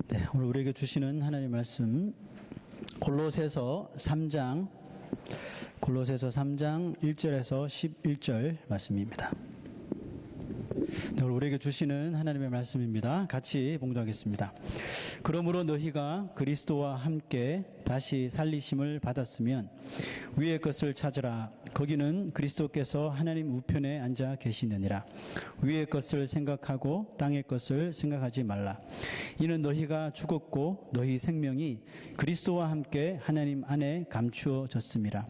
네, 오늘 우리에게 주시는 하나님의 말씀 골로새서 3장 1절에서 11절 말씀입니다. 네, 오늘 우리에게 주시는 하나님의 말씀입니다. 같이 봉독하겠습니다. 그러므로 너희가 그리스도와 함께 다시 살리심을 받았으면 위의 것을 찾으라. 거기는 그리스도께서 하나님 우편에 앉아 계시느니라. 위의 것을 생각하고 땅의 것을 생각하지 말라. 이는 너희가 죽었고 너희 생명이 그리스도와 함께 하나님 안에 감추어졌음이라.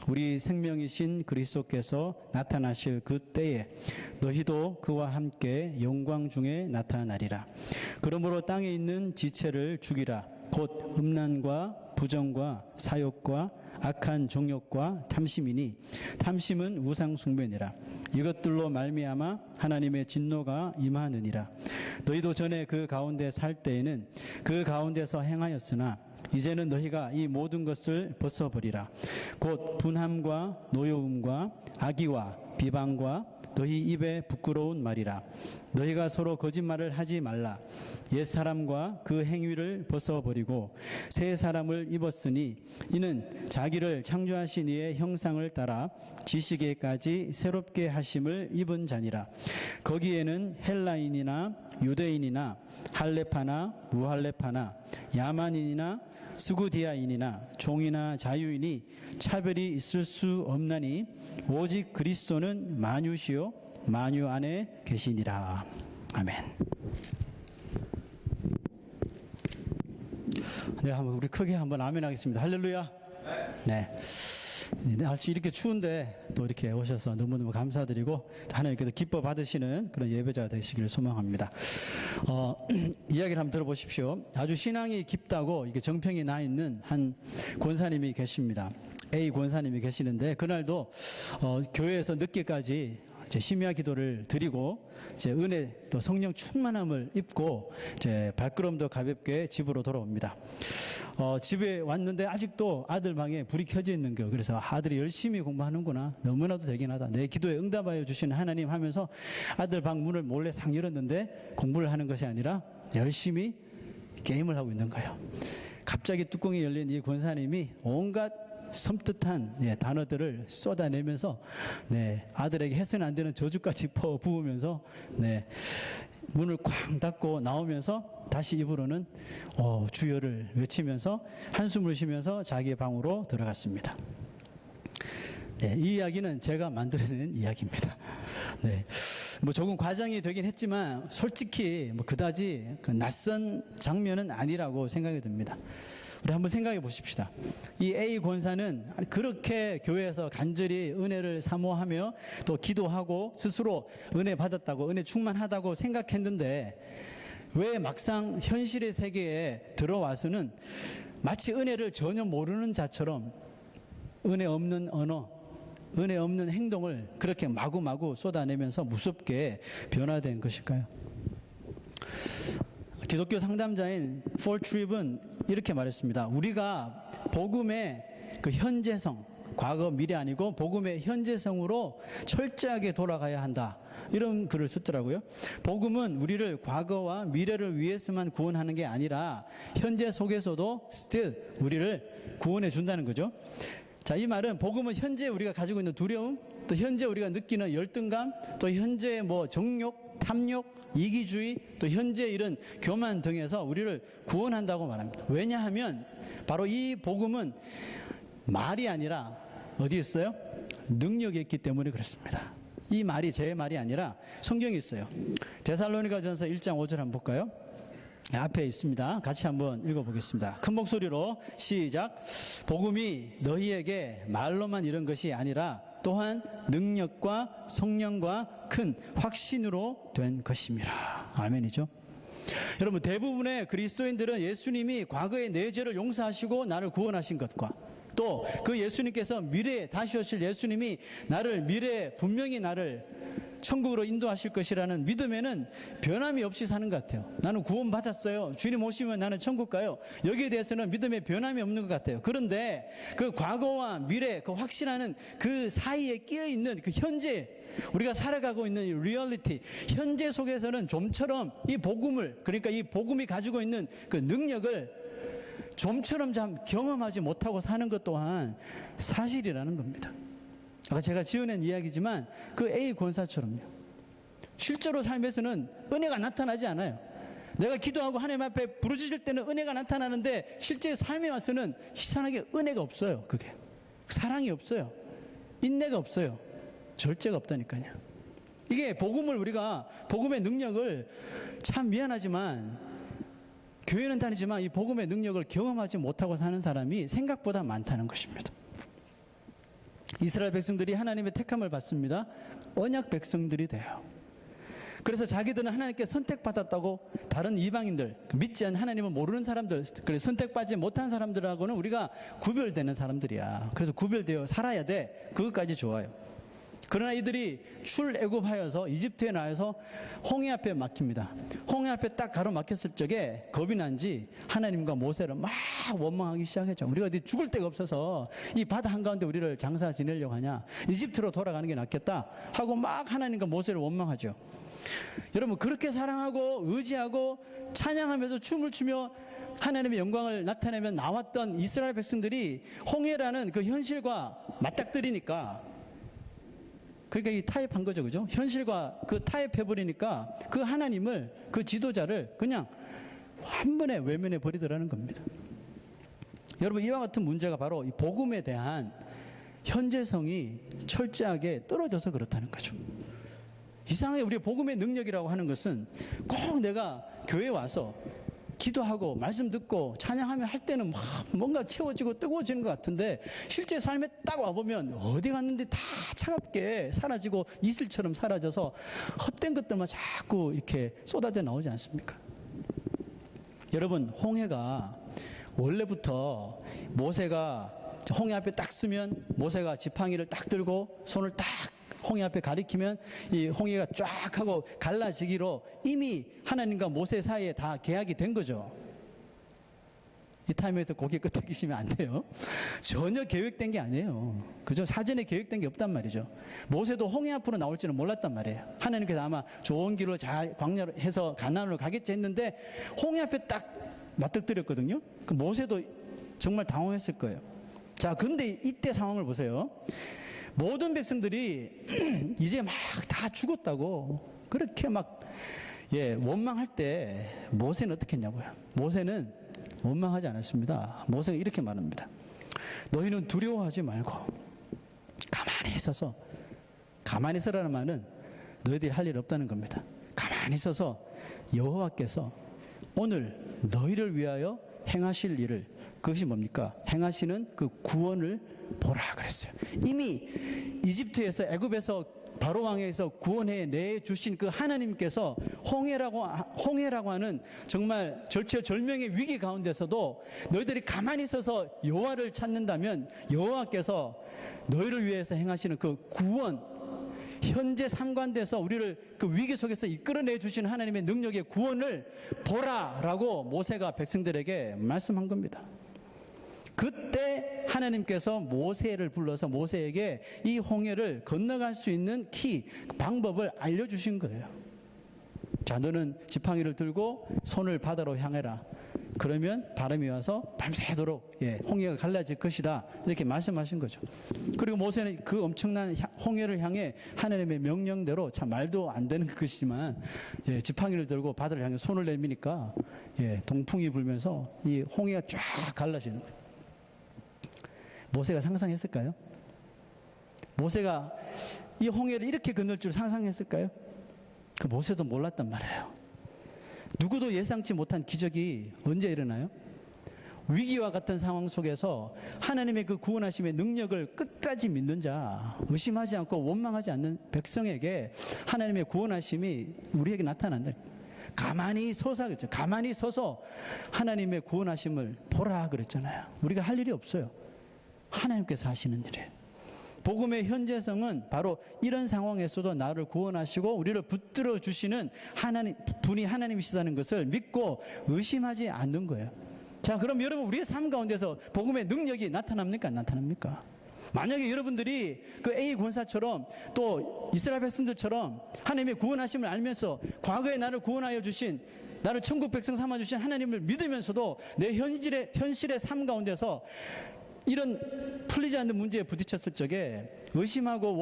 우리 생명이신 그리스도께서 나타나실 그 때에 너희도 그와 함께 영광 중에 나타나리라. 그러므로 땅에 있는 지체를 죽이라. 곧 음란과 부정과 사욕과 악한 정욕과 탐심이니 탐심은 우상 숭배니라. 이것들로 말미암아 하나님의 진노가 임하느니라. 너희도 전에 그 가운데 살 때에는 그 가운데서 행하였으나 이제는 너희가 이 모든 것을 벗어버리라. 곧 분함과 노여움과 악의와 비방과 너희 입에 부끄러운 말이라. 너희가 서로 거짓말을 하지 말라. 옛사람과 그 행위를 벗어버리고 새 사람을 입었으니 이는 자기를 창조하신 이의 형상을 따라 지식에까지 새롭게 하심을 입은 자니라. 거기에는 헬라인이나 유대인이나 할레파나 무할레파나 야만인이나 스구디아인이나 종이나 자유인이 차별이 있을 수 없나니 오직 그리스도는 만유시요 만유 안에 계시니라. 아멘. 네, 한번 우리 크게 한번 아멘 하겠습니다. 할렐루야. 네. 날씨 이렇게 추운데 또 이렇게 오셔서 너무너무 감사드리고 하나님께서 기뻐 받으시는 그런 예배자가 되시기를 소망합니다. 이야기를 한번 들어보십시오. 아주 신앙이 깊다고 이게 정평이 나 있는 한 권사님이 계십니다. A 권사님이 계시는데 그날도 교회에서 늦게까지 이제 심야 기도를 드리고 이제 은혜 또 성령 충만함을 입고 이제 발걸음도 가볍게 집으로 돌아옵니다. 집에 왔는데 아직도 아들 방에 불이 켜져 있는 거예요. 그래서 아들이 열심히 공부하는구나. 너무나도 되긴 하다. 내 기도에 응답하여 주시는 하나님 하면서 아들 방 문을 몰래 상 열었는데 공부를 하는 것이 아니라 열심히 게임을 하고 있는 거예요. 갑자기 뚜껑이 열린 이 권사님이 온갖 섬뜩한 단어들을 쏟아내면서 아들에게 해서는 안 되는 저주까지 부으면서 문을 쾅 닫고 나오면서 다시 입으로는 주여를 외치면서 한숨을 쉬면서 자기의 방으로 들어갔습니다. 이 이야기는 제가 만들어낸 이야기입니다. 뭐 조금 과장이 되긴 했지만 솔직히 뭐 그다지 낯선 장면은 아니라고 생각이 듭니다. 우리 한번 생각해 보십시다. 이 A 권사는 그렇게 교회에서 간절히 은혜를 사모하며 또 기도하고 스스로 은혜 받았다고 은혜 충만하다고 생각했는데 왜 막상 현실의 세계에 들어와서는 마치 은혜를 전혀 모르는 자처럼 은혜 없는 언어, 은혜 없는 행동을 그렇게 마구마구 쏟아내면서 무섭게 변화된 것일까요? 기독교 상담자인 폴 트립은 이렇게 말했습니다. 우리가 복음의 그 현재성, 과거 미래 아니고 복음의 현재성으로 철저하게 돌아가야 한다. 이런 글을 썼더라고요. 복음은 우리를 과거와 미래를 위해서만 구원하는 게 아니라 현재 속에서도 still 우리를 구원해 준다는 거죠. 자, 이 말은 복음은 현재 우리가 가지고 있는 두려움, 또 현재 우리가 느끼는 열등감, 또 현재 뭐 정욕, 탐욕, 이기주의, 또 현재 이런 교만 등에서 우리를 구원한다고 말합니다. 왜냐하면 바로 이 복음은 말이 아니라 어디에 있어요? 능력이 있기 때문에 그렇습니다. 이 말이 제 말이 아니라 성경에 있어요. 데살로니가전서 1장 5절 한번 볼까요? 앞에 있습니다. 같이 한번 읽어보겠습니다. 큰 목소리로 시작. 복음이 너희에게 말로만 이런 것이 아니라 또한 능력과 성령과 큰 확신으로 된 것입니다. 아멘이죠. 여러분, 대부분의 그리스도인들은 예수님이 과거의 내 죄를 용서하시고 나를 구원하신 것과 또 그 예수님께서 미래에 다시 오실 예수님이 미래에 분명히 나를 천국으로 인도하실 것이라는 믿음에는 변함이 없이 사는 것 같아요. 나는 구원받았어요. 주님 오시면 나는 천국 가요. 여기에 대해서는 믿음에 변함이 없는 것 같아요. 그런데 그 과거와 미래, 그 확신하는 그 사이에 끼어 있는 그 현재, 우리가 살아가고 있는 이 리얼리티, 현재 속에서는 좀처럼 이 복음을, 그러니까 이 복음이 가지고 있는 그 능력을 좀처럼 참 경험하지 못하고 사는 것 또한 사실이라는 겁니다. 아까 제가 지어낸 이야기지만 그 A 권사처럼요. 실제로 삶에서는 은혜가 나타나지 않아요. 내가 기도하고 하나님 앞에 부르짖을 때는 은혜가 나타나는데 실제 삶에 와서는 희한하게 은혜가 없어요. 그게 사랑이 없어요. 인내가 없어요. 절제가 없다니까요. 이게 복음을, 우리가 복음의 능력을, 참 미안하지만 교회는 다니지만 이 복음의 능력을 경험하지 못하고 사는 사람이 생각보다 많다는 것입니다. 이스라엘 백성들이 하나님의 택함을 받습니다. 언약 백성들이 돼요. 그래서 자기들은 하나님께 선택받았다고 다른 이방인들, 믿지 않는, 하나님을 모르는 사람들, 선택받지 못한 사람들하고는 우리가 구별되는 사람들이야. 그래서 구별되어 살아야 돼. 그것까지 좋아요. 그러나 이들이 출애굽하여서 이집트에 나와서 홍해 앞에 막힙니다. 홍해 앞에 딱 가로막혔을 적에 겁이 난지 하나님과 모세를 막 원망하기 시작했죠. 우리가 어디 죽을 데가 없어서 이 바다 한가운데 우리를 장사 지내려고 하냐, 이집트로 돌아가는 게 낫겠다 하고 막 하나님과 모세를 원망하죠. 여러분, 그렇게 사랑하고 의지하고 찬양하면서 춤을 추며 하나님의 영광을 나타내며 나왔던 이스라엘 백성들이 홍해라는 그 현실과 맞닥뜨리니까, 그러니까 이 타협한 거죠, 그죠? 현실과 그 타협해버리니까 그 하나님을, 그 지도자를 그냥 한 번에 외면해 버리더라는 겁니다. 여러분, 이와 같은 문제가 바로 이 복음에 대한 현재성이 철저하게 떨어져서 그렇다는 거죠. 이상하게 우리 복음의 능력이라고 하는 것은 꼭 내가 교회에 와서 기도하고 말씀 듣고 찬양하며 할 때는 막 뭔가 채워지고 뜨거워지는 것 같은데, 실제 삶에 딱 와보면 어디 갔는데 다 차갑게 사라지고 이슬처럼 사라져서 헛된 것들만 자꾸 이렇게 쏟아져 나오지 않습니까? 여러분, 홍해가 원래부터 모세가 홍해 앞에 딱 쓰면 모세가 지팡이를 딱 들고 손을 딱 홍해 앞에 가리키면 이 홍해가 쫙 하고 갈라지기로 이미 하나님과 모세 사이에 다 계약이 된 거죠. 이 타임에서 고개 끄덕이시면 안 돼요. 전혀 계획된 게 아니에요. 그죠? 사전에 계획된 게 없단 말이죠. 모세도 홍해 앞으로 나올 줄은 몰랐단 말이에요. 하나님께서 아마 좋은 길로 잘 광야로 해서 가나안으로 가겠지 했는데 홍해 앞에 딱 맞닥뜨렸거든요. 그 모세도 정말 당황했을 거예요. 자, 근데 이때 상황을 보세요. 모든 백성들이 이제 막 다 죽었다고 그렇게 막 원망할 때 모세는 어떻게 했냐고요. 모세는 원망하지 않았습니다. 모세가 이렇게 말합니다. 너희는 두려워하지 말고 가만히 있어서, 가만히 있으라는 말은 너희들이 할 일 없다는 겁니다. 가만히 있어서 여호와께서 오늘 너희를 위하여 행하실 일을, 그것이 뭡니까? 행하시는 그 구원을 보라 그랬어요. 이미 이집트에서, 애굽에서, 바로 왕에서 구원해 내주신 그 하나님께서 홍해라고 하는 정말 절체절명의 위기 가운데서도 너희들이 가만히 있어서 여호와를 찾는다면 여호와께서 너희를 위해서 행하시는 그 구원, 현재 상관돼서 우리를 그 위기 속에서 이끌어내 주신 하나님의 능력의 구원을 보라라고 모세가 백성들에게 말씀한 겁니다. 그때 하나님께서 모세를 불러서 모세에게 이 홍해를 건너갈 수 있는 방법을 알려주신 거예요. 자, 너는 지팡이를 들고 손을 바다로 향해라. 그러면 바람이 와서 밤새도록 홍해가 갈라질 것이다. 이렇게 말씀하신 거죠. 그리고 모세는 그 엄청난 홍해를 향해 하나님의 명령대로, 참 말도 안 되는 것이지만 지팡이를 들고 바다를 향해 손을 내미니까 동풍이 불면서 이 홍해가 쫙 갈라지는 거예요. 모세가 상상했을까요? 모세가 이 홍해를 이렇게 건널 줄 상상했을까요? 그 모세도 몰랐단 말이에요. 누구도 예상치 못한 기적이 언제 일어나요? 위기와 같은 상황 속에서 하나님의 그 구원하심의 능력을 끝까지 믿는 자, 의심하지 않고 원망하지 않는 백성에게 하나님의 구원하심이 우리에게 나타난다. 가만히 서서 그랬죠. 가만히 서서 하나님의 구원하심을 보라 그랬잖아요. 우리가 할 일이 없어요. 하나님께서 하시는 일이에요. 복음의 현재성은 바로 이런 상황에서도 나를 구원하시고 우리를 붙들어 주시는 분이 하나님이시다는 것을 믿고 의심하지 않는 거예요. 자, 그럼 여러분, 우리의 삶 가운데서 복음의 능력이 나타납니까? 안 나타납니까? 만약에 여러분들이 그 A 권사처럼 또 이스라엘 백성들처럼 하나님의 구원하심을 알면서 과거에 나를 구원하여 주신, 나를 천국 백성 삼아 주신 하나님을 믿으면서도 내 현실의 삶 가운데서 이런 풀리지 않는 문제에 부딪혔을 적에 의심하고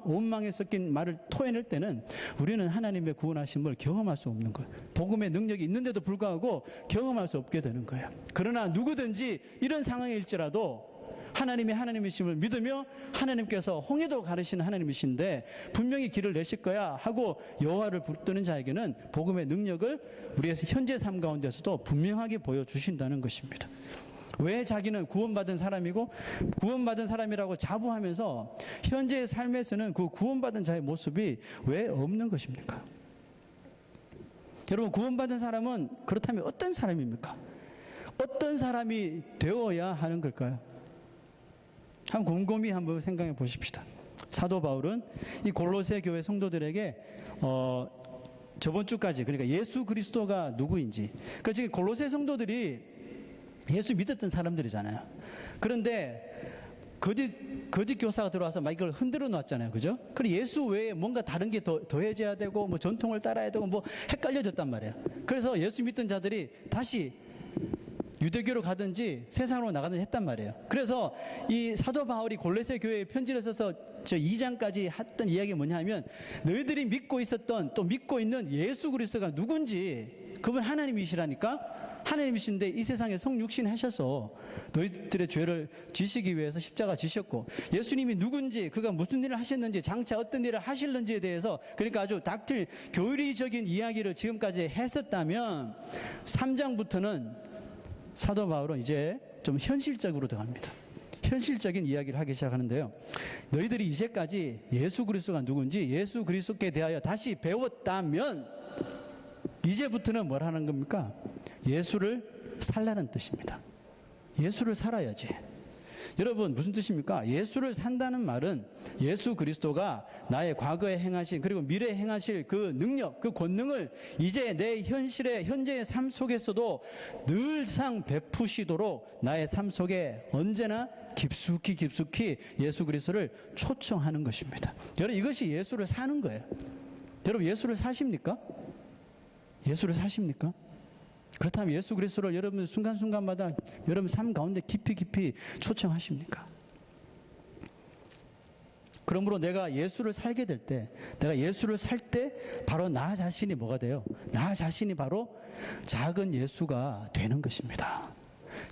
원망에 섞인 말을 토해낼 때는 우리는 하나님의 구원하심을 경험할 수 없는 거예요. 복음의 능력이 있는데도 불구하고 경험할 수 없게 되는 거예요. 그러나 누구든지 이런 상황일지라도 하나님의 하나님이심을 믿으며 하나님께서 홍해도 가르시는 하나님이신데 분명히 길을 내실 거야 하고 여호와를 붙드는 자에게는 복음의 능력을 우리의 현재 삶 가운데서도 분명하게 보여주신다는 것입니다. 왜 자기는 구원받은 사람이고 구원받은 사람이라고 자부하면서 현재의 삶에서는 그 구원받은 자의 모습이 왜 없는 것입니까? 여러분, 구원받은 사람은 그렇다면 어떤 사람입니까? 어떤 사람이 되어야 하는 걸까요? 곰곰이 한번 생각해 보십시다. 사도 바울은 이 골로새 교회 성도들에게 저번 주까지, 그러니까 예수 그리스도가 누구인지, 그러니까 지금 골로새 성도들이 예수 믿었던 사람들이잖아요. 그런데 거짓 교사가 들어와서 막 이걸 흔들어 놨잖아요. 그죠? 그리고 예수 외에 뭔가 다른 게 더해져야 되고 뭐 전통을 따라야 되고 뭐 헷갈려졌단 말이에요. 그래서 예수 믿던 자들이 다시 유대교로 가든지 세상으로 나가든지 했단 말이에요. 그래서 이 사도 바울이 골로새 교회에 편지를 써서 저 2장까지 했던 이야기가 뭐냐면, 너희들이 믿고 있었던, 또 믿고 있는 예수 그리스도가 누군지, 그분 하나님이시라니까, 하나님이신데 이 세상에 성육신 하셔서 너희들의 죄를 지시기 위해서 십자가 지셨고, 예수님이 누군지, 그가 무슨 일을 하셨는지, 장차 어떤 일을 하실는지에 대해서, 그러니까 아주 교리적인 이야기를 지금까지 했었다면 3장부터는 사도 바울은 이제 좀 현실적으로 들어갑니다. 현실적인 이야기를 하기 시작하는데요. 너희들이 이제까지 예수 그리스도가 누군지, 예수 그리스도께 대하여 다시 배웠다면 이제부터는 뭘 하는 겁니까? 예수를 살라는 뜻입니다. 예수를 살아야지. 여러분, 무슨 뜻입니까? 예수를 산다는 말은 예수 그리스도가 나의 과거에 행하신, 그리고 미래에 행하실 그 능력, 그 권능을 이제 내 현재의 삶 속에서도 늘상 베푸시도록 나의 삶 속에 언제나 깊숙이 예수 그리스도를 초청하는 것입니다. 여러분, 이것이 예수를 사는 거예요. 여러분, 예수를 사십니까? 예수를 사십니까? 그렇다면 예수 그리스도를 여러분 순간순간마다 여러분 삶 가운데 깊이 초청하십니까? 그러므로 내가 예수를 살게 될 때, 내가 예수를 살 때 바로 나 자신이 뭐가 돼요? 나 자신이 바로 작은 예수가 되는 것입니다.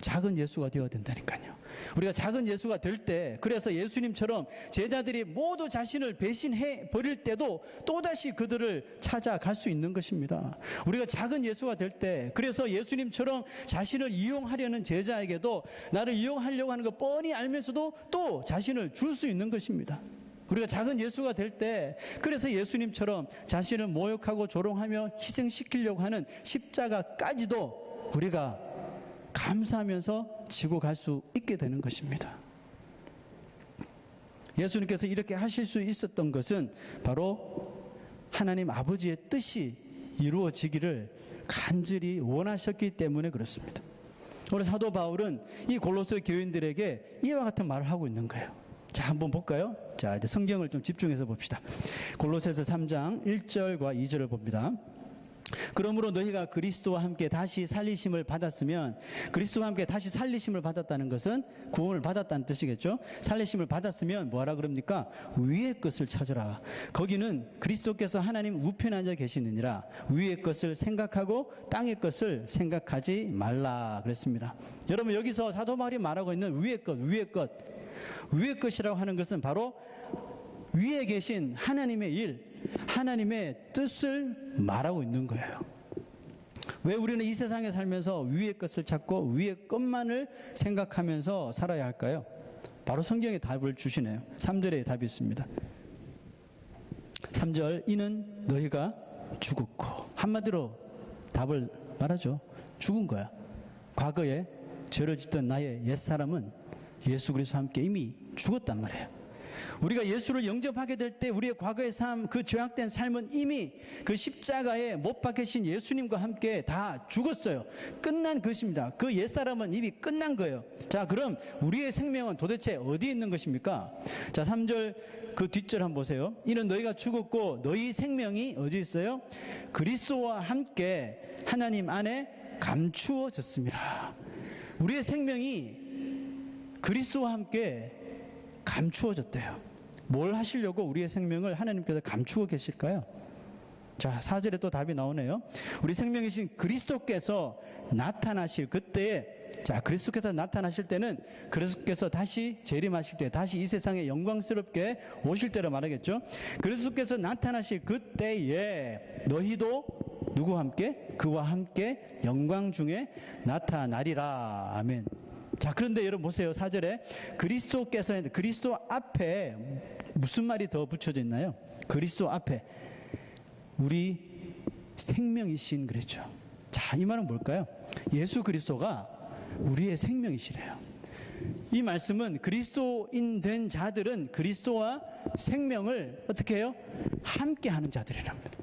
작은 예수가 되어야 된다니까요. 우리가 작은 예수가 될 때, 그래서 예수님처럼 제자들이 모두 자신을 배신해 버릴 때도 또다시 그들을 찾아갈 수 있는 것입니다. 우리가 작은 예수가 될 때, 그래서 예수님처럼 자신을 이용하려는 제자에게도 나를 이용하려고 하는 거 뻔히 알면서도 또 자신을 줄 수 있는 것입니다. 우리가 작은 예수가 될 때, 그래서 예수님처럼 자신을 모욕하고 조롱하며 희생시키려고 하는 십자가까지도 우리가 감사하면서 지고 갈 수 있게 되는 것입니다. 예수님께서 이렇게 하실 수 있었던 것은 바로 하나님 아버지의 뜻이 이루어지기를 간절히 원하셨기 때문에 그렇습니다. 오늘 사도 바울은 이 골로새 교인들에게 이와 같은 말을 하고 있는 거예요. 자, 한번 볼까요? 자, 이제 성경을 좀 집중해서 봅시다. 골로새서 3장 1절과 2절을 봅니다. 그러므로 너희가 그리스도와 함께 다시 살리심을 받았으면, 그리스도와 함께 다시 살리심을 받았다는 것은 구원을 받았다는 뜻이겠죠. 살리심을 받았으면 뭐하라 그럽니까? 위의 것을 찾으라. 거기는 그리스도께서 하나님 우편에 앉아 계시느니라. 위의 것을 생각하고 땅의 것을 생각하지 말라 그랬습니다. 여러분, 여기서 사도 바울이 말하고 있는 위의 것이라고 하는 것은 바로 위에 계신 하나님의 일, 하나님의 뜻을 말하고 있는 거예요. 왜 우리는 이 세상에 살면서 위의 것을 찾고 위의 것만을 생각하면서 살아야 할까요? 바로 성경의 답을 주시네요. 3절에 답이 있습니다. 3절, 이는 너희가 죽었고. 한마디로 답을 말하죠. 죽은 거야. 과거에 죄를 짓던 나의 옛사람은 예수 그리스도와 함께 이미 죽었단 말이에요. 우리가 예수를 영접하게 될 때 우리의 과거의 삶, 그 죄악된 삶은 이미 그 십자가에 못 박히신 예수님과 함께 다 죽었어요. 끝난 것입니다. 그 옛사람은 이미 끝난 거예요. 자, 그럼 우리의 생명은 도대체 어디에 있는 것입니까? 자, 3절 그 뒷절 한번 보세요. 이는 너희가 죽었고 너희 생명이 어디 있어요? 그리스도와 함께 하나님 안에 감추어졌습니다. 우리의 생명이 그리스도와 함께 감추어졌대요. 뭘 하시려고 우리의 생명을 하나님께서 감추어 계실까요? 자, 4절에 또 답이 나오네요. 우리 생명이신 그리스도께서 나타나실 그때에, 자, 그리스도께서 나타나실 때는 그리스도께서 다시 재림하실 때, 다시 이 세상에 영광스럽게 오실 때로 말하겠죠. 그리스도께서 나타나실 그때에 너희도 누구와 함께? 그와 함께 영광 중에 나타나리라. 아멘. 자, 그런데 여러분 보세요. 4절에 그리스도께서 했는데 그리스도 앞에 무슨 말이 더 붙여져 있나요? 그리스도 앞에 우리 생명이신 그랬죠. 자, 이 말은 뭘까요? 예수 그리스도가 우리의 생명이시래요. 이 말씀은 그리스도인 된 자들은 그리스도와 생명을 어떻게 해요? 함께 하는 자들이랍니다.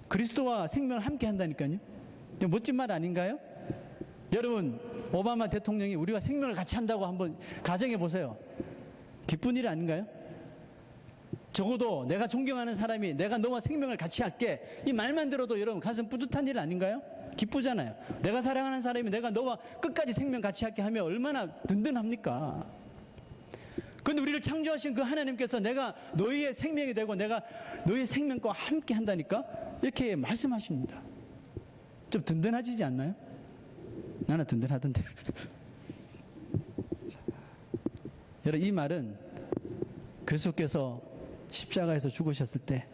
그리스도와 생명을 함께 한다니까요. 멋진 말 아닌가요? 여러분, 오바마 대통령이 우리가 생명을 같이 한다고 한번 가정해 보세요. 기쁜 일 아닌가요? 적어도 내가 존경하는 사람이 내가 너와 생명을 같이 할게, 이 말만 들어도 여러분 가슴 뿌듯한 일 아닌가요? 기쁘잖아요. 내가 사랑하는 사람이 내가 너와 끝까지 생명 같이 할게 하면 얼마나 든든합니까? 그런데 우리를 창조하신 그 하나님께서 내가 너희의 생명이 되고 내가 너희의 생명과 함께 한다니까 이렇게 말씀하십니다. 좀 든든하지지 않나요? 나는 든든하던데. 여러분, 이 말은 그리스도께서 십자가에서 죽으셨을 때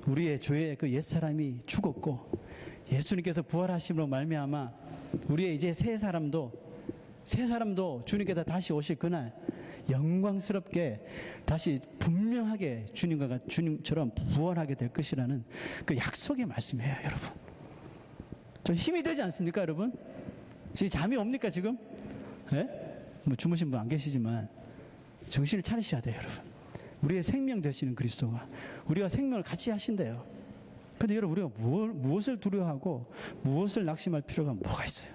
우리의 죄의 그 옛사람이 죽었고 예수님께서 부활하심으로 말미암아 우리의 이제 새 사람도 주님께서 다시 오실 그날 영광스럽게 다시 분명하게 주님처럼 부활하게 될 것이라는 그 약속의 말씀이에요. 여러분, 좀 힘이 되지 않습니까? 여러분, 지금 잠이 옵니까 지금? 예? 뭐 주무신 분 안 계시지만 정신을 차리셔야 돼요. 여러분, 우리의 생명 되시는 그리스도가 우리와 생명을 같이 하신대요. 그런데 여러분, 우리가 무엇을 두려워하고 무엇을 낙심할 필요가 뭐가 있어요?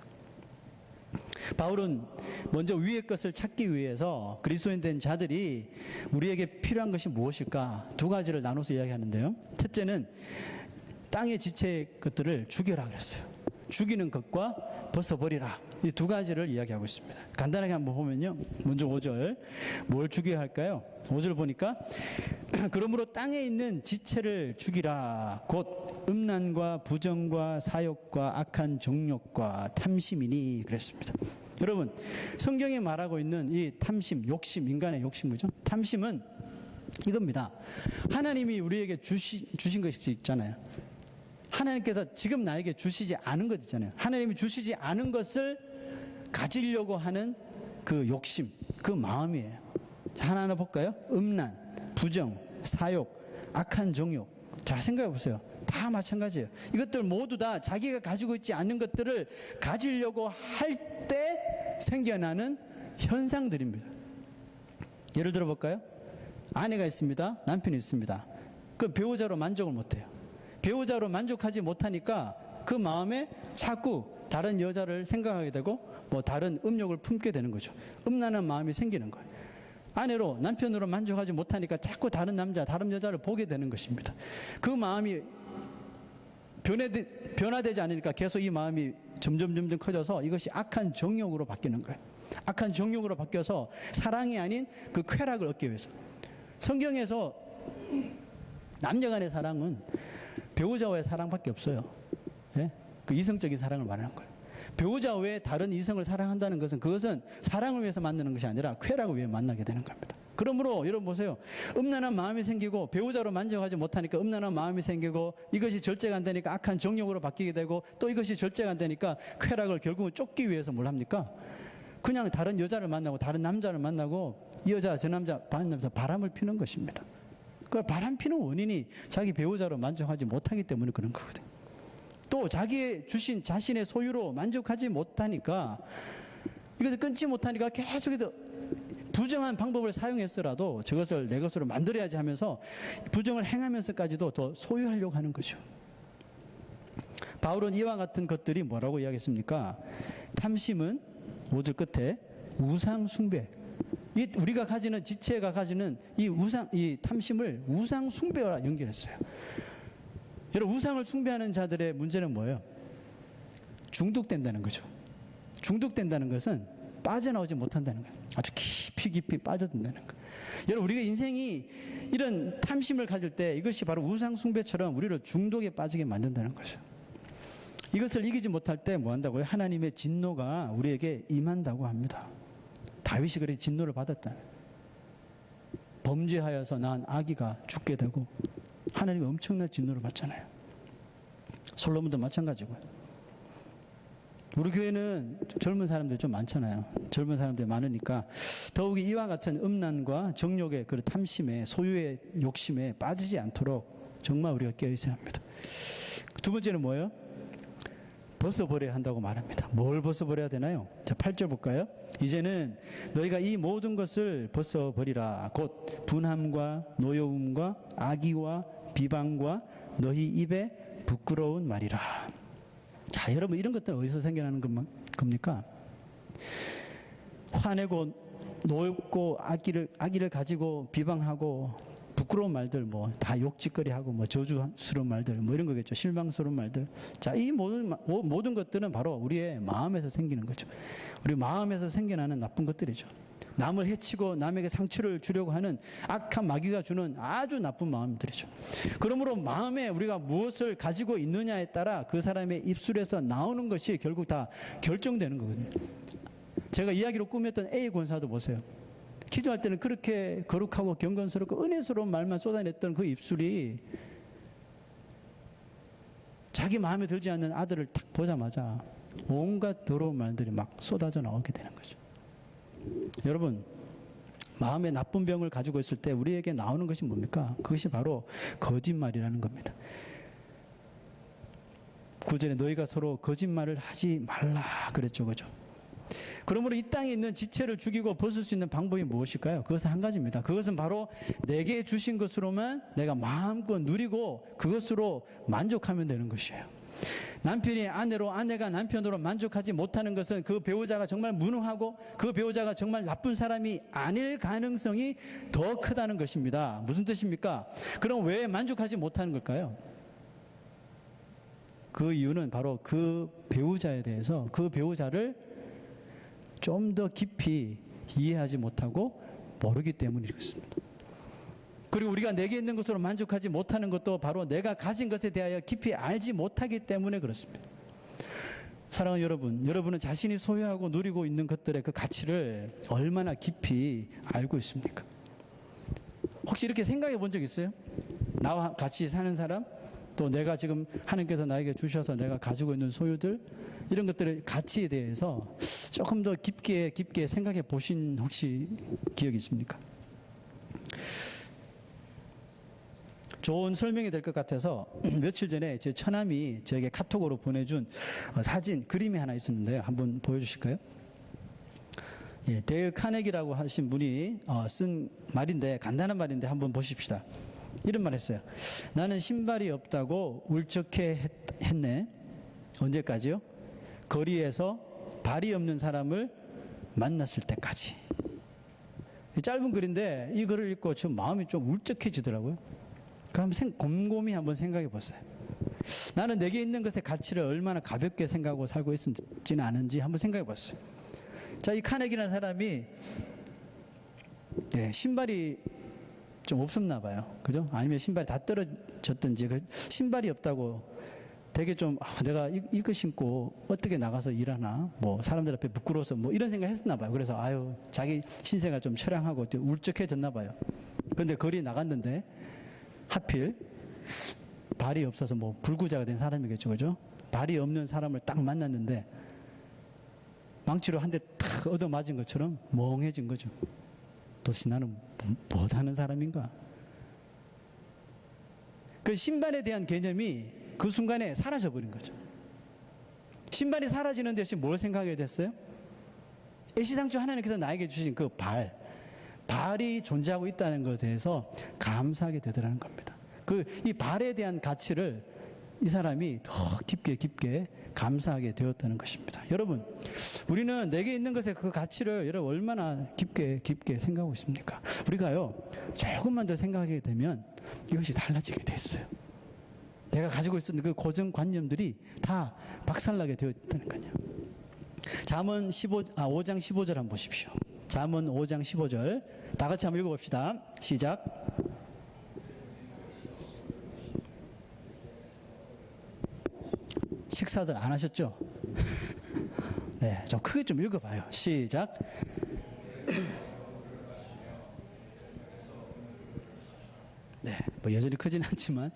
바울은 먼저 위의 것을 찾기 위해서 그리스도인 된 자들이 우리에게 필요한 것이 무엇일까? 두 가지를 나눠서 이야기하는데요. 첫째는 땅의 지체 것들을 죽여라 그랬어요. 죽이는 것과 벗어버리라. 이 두 가지를 이야기하고 있습니다. 간단하게 한번 보면요. 먼저 5절. 뭘 죽여야 할까요? 5절 보니까 그러므로 땅에 있는 지체를 죽이라. 곧 음란과 부정과 사욕과 악한 정욕과 탐심이니 그랬습니다. 여러분, 성경에 말하고 있는 이 탐심, 욕심, 인간의 욕심, 그죠? 탐심은 이겁니다. 하나님이 우리에게 주신 것이 있잖아요. 하나님께서 지금 나에게 주시지 않은 것 있잖아요. 하나님이 주시지 않은 것을 가지려고 하는 그 욕심, 그 마음이에요. 자, 하나하나 볼까요? 음란, 부정, 사욕, 악한 정욕. 자, 생각해 보세요. 다 마찬가지예요. 이것들 모두 다 자기가 가지고 있지 않은 것들을 가지려고 할 때 생겨나는 현상들입니다. 예를 들어 볼까요? 아내가 있습니다. 남편이 있습니다. 그 배우자로 만족을 못해요. 배우자로 만족하지 못하니까 그 마음에 자꾸 다른 여자를 생각하게 되고 뭐 다른 음욕을 품게 되는 거죠. 음란한 마음이 생기는 거예요. 아내로, 남편으로 만족하지 못하니까 자꾸 다른 남자, 다른 여자를 보게 되는 것입니다. 그 마음이 변화되지 않으니까 계속 이 마음이 점점 커져서 이것이 악한 정욕으로 바뀌는 거예요. 악한 정욕으로 바뀌어서 사랑이 아닌 그 쾌락을 얻기 위해서. 성경에서 남녀 간의 사랑은 배우자와의 사랑밖에 없어요. 예? 그 이성적인 사랑을 말하는 거예요. 배우자 외에 다른 이성을 사랑한다는 것은 그것은 사랑을 위해서 만나는 것이 아니라 쾌락을 위해 만나게 되는 겁니다. 그러므로 여러분 보세요. 음란한 마음이 생기고 배우자로 만족하지 못하니까 음란한 마음이 생기고 이것이 절제가 안 되니까 악한 정욕으로 바뀌게 되고 또 이것이 절제가 안 되니까 쾌락을 결국은 쫓기 위해서 뭘 합니까? 그냥 다른 여자를 만나고 다른 남자를 만나고 이 여자 저 남자 다른 남자 바람을 피는 것입니다. 그 바람 피는 원인이 자기 배우자로 만족하지 못하기 때문에 그런 거거든요. 또 자기의 주신 자신의 소유로 만족하지 못하니까 이것을 끊지 못하니까 계속해서 부정한 방법을 사용했더라도 저것을 내 것으로 만들어야지 하면서 부정을 행하면서까지도 더 소유하려고 하는 거죠. 바울은 이와 같은 것들이 뭐라고 이야기했습니까? 탐심은 5절 끝에 우상 숭배. 우리가 가지는 지체가 가지는 이 탐심을 우상 숭배와 연결했어요. 여러분, 우상을 숭배하는 자들의 문제는 뭐예요? 중독된다는 거죠. 중독된다는 것은 빠져나오지 못한다는 거예요. 아주 깊이 빠져든다는 거예요. 여러분, 우리가 인생이 이런 탐심을 가질 때 이것이 바로 우상 숭배처럼 우리를 중독에 빠지게 만든다는 거죠. 이것을 이기지 못할 때 뭐 한다고요? 하나님의 진노가 우리에게 임한다고 합니다. 다윗이 그렇게 진노를 받았다. 범죄하여서 낳은 아기가 죽게 되고 하나님의 엄청난 진노를 받잖아요. 솔로몬도 마찬가지고요. 우리 교회는 젊은 사람들이 좀 많잖아요. 젊은 사람들이 많으니까 더욱이 이와 같은 음란과 정욕의 그 탐심에, 소유의 욕심에 빠지지 않도록 정말 우리가 깨어 있어야 합니다. 두 번째는 뭐예요? 벗어버려야 한다고 말합니다. 뭘 벗어버려야 되나요? 자, 8절 볼까요? 이제는 너희가 이 모든 것을 벗어버리라. 곧 분함과 노여움과 악의와 비방과 너희 입에 부끄러운 말이라. 자, 여러분, 이런 것들은 어디서 생겨나는 겁니까? 화내고 노엽고 악의를 가지고 비방하고 부끄러운 말들, 뭐 다 욕짓거리하고 뭐 저주스러운 말들, 뭐 이런 거겠죠. 실망스러운 말들. 자, 이 모든 것들은 바로 우리의 마음에서 생기는 거죠. 우리 마음에서 생겨나는 나쁜 것들이죠. 남을 해치고 남에게 상처를 주려고 하는 악한 마귀가 주는 아주 나쁜 마음들이죠. 그러므로 마음에 우리가 무엇을 가지고 있느냐에 따라 그 사람의 입술에서 나오는 것이 결국 다 결정되는 거거든요. 제가 이야기로 꾸몄던 A 권사도 보세요. 기도할 때는 그렇게 거룩하고 경건스럽고 은혜스러운 말만 쏟아냈던 그 입술이 자기 마음에 들지 않는 아들을 딱 보자마자 온갖 더러운 말들이 막 쏟아져 나오게 되는 거죠. 여러분, 마음에 나쁜 병을 가지고 있을 때 우리에게 나오는 것이 뭡니까? 그것이 바로 거짓말이라는 겁니다. 9절에 너희가 서로 거짓말을 하지 말라 그랬죠. 그죠? 그러므로 이 땅에 있는 지체를 죽이고 벗을 수 있는 방법이 무엇일까요? 그것은 한 가지입니다. 그것은 바로 내게 주신 것으로만 내가 마음껏 누리고 그것으로 만족하면 되는 것이에요. 남편이 아내로, 아내가 남편으로 만족하지 못하는 것은 그 배우자가 정말 무능하고 그 배우자가 정말 나쁜 사람이 아닐 가능성이 더 크다는 것입니다. 무슨 뜻입니까? 그럼 왜 만족하지 못하는 걸까요? 그 이유는 바로 그 배우자에 대해서 그 배우자를 좀 더 깊이 이해하지 못하고 모르기 때문이겠습니다. 그리고 우리가 내게 있는 것으로 만족하지 못하는 것도 바로 내가 가진 것에 대하여 깊이 알지 못하기 때문에 그렇습니다. 사랑하는 여러분, 여러분은 자신이 소유하고 누리고 있는 것들의 그 가치를 얼마나 깊이 알고 있습니까? 혹시 이렇게 생각해 본 적 있어요? 나와 같이 사는 사람? 또 내가 지금 하나님께서 나에게 주셔서 내가 가지고 있는 소유들, 이런 것들의 가치에 대해서 조금 더 깊게 생각해 보신 혹시 기억이 있습니까? 좋은 설명이 될 것 같아서 며칠 전에 제 처남이 저에게 카톡으로 보내준 사진, 그림이 하나 있었는데요. 한번 보여주실까요? 예, 데일 카네기라고 하신 분이 쓴 말인데, 간단한 말인데 한번 보십시다. 이런 말 했어요. 나는 신발이 없다고 울적해 했네. 언제까지요? 거리에서 발이 없는 사람을 만났을 때까지. 짧은 글인데 이 글을 읽고 좀 마음이 좀 울적해지더라고요. 그럼 곰곰이 한번 생각해 보세요. 나는 내게 있는 것의 가치를 얼마나 가볍게 생각하고 살고 있지는 않은지 한번 생각해 보세요. 자, 이 카네기라는 사람이 신발이 좀 없었나 봐요. 그죠? 아니면 신발이 다 떨어졌든지, 신발이 없다고 되게 좀 내가 이거 신고 어떻게 나가서 일하나, 뭐 사람들 앞에 부끄러워서 뭐 이런 생각 했었나 봐요. 그래서 자기 신세가 좀 처량하고 울적해졌나 봐요. 근데 거리에 나갔는데 하필 발이 없어서 뭐 불구자가 된 사람이겠죠. 그죠? 발이 없는 사람을 딱 만났는데 망치로 한 대 탁 얻어맞은 것처럼 멍해진 거죠. 도대체 나는 못하는 사람인가? 그 신발에 대한 개념이 그 순간에 사라져버린 거죠. 신발이 사라지는 대신 뭘 생각하게 됐어요? 애시당초 하나님께서 나에게 주신 그 발, 발이 존재하고 있다는 것에 대해서 감사하게 되더라는 겁니다. 이 발에 대한 가치를 이 사람이 더 깊게 감사하게 되었다는 것입니다. 여러분, 우리는 내게 있는 것의 그 가치를 여러분 얼마나 깊게 생각하고 있습니까? 우리가요, 조금만 더 생각하게 되면 이것이 달라지게 돼 있어요. 내가 가지고 있었던 그 고정관념들이 다 박살나게 되어 있다는 거예요. 잠언 5장 15절 한번 보십시오. 잠언 5장 15절 다 같이 한번 읽어봅시다. 시작. 식사들 안 하셨죠? 네, 좀 크게 좀 읽어봐요. 시작. 네, 뭐 여전히 크진 않지만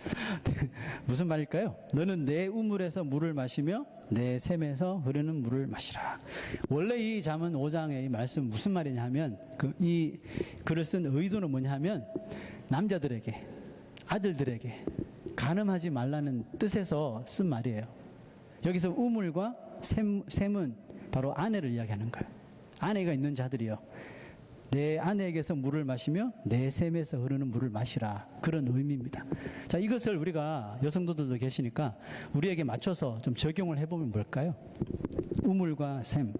무슨 말일까요? 너는 내 우물에서 물을 마시며 내 샘에서 흐르는 물을 마시라. 원래 이 잠언 5장의 이 말씀 무슨 말이냐 하면 이 글을 쓴 의도는 뭐냐 하면 남자들에게, 아들들에게 간음하지 말라는 뜻에서 쓴 말이에요. 여기서 우물과 샘은 바로 아내를 이야기하는 거예요. 아내가 있는 자들이요, 내 아내에게서 물을 마시며 내 샘에서 흐르는 물을 마시라. 그런 의미입니다. 자, 이것을 우리가 여성도들도 계시니까 우리에게 맞춰서 좀 적용을 해보면 뭘까요? 우물과 샘,